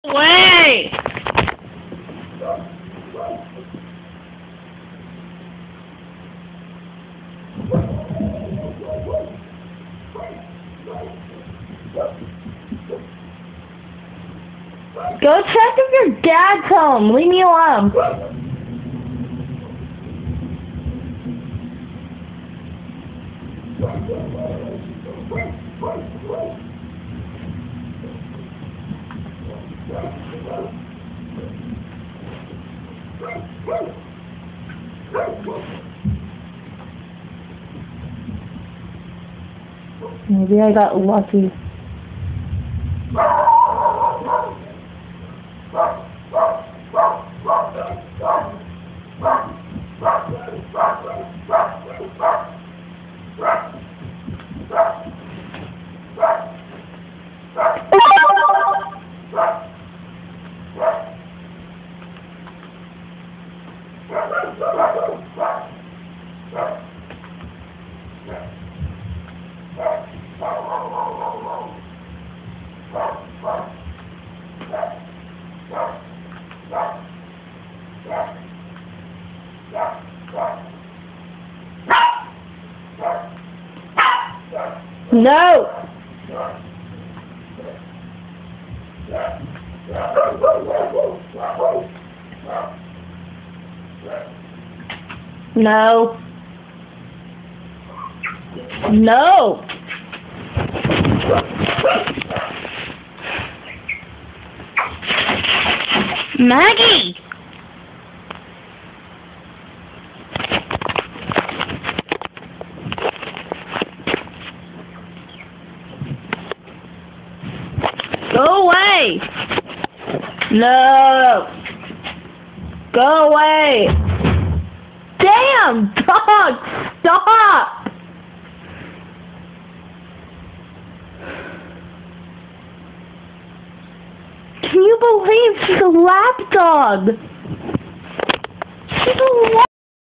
Way! Go check if your dad's home. Leave me alone. Maybe I got lucky. No! No. No! Maggie! Go away! No! Go away! Damn! Dog! Stop! Can you believe she's a lapdog? She's a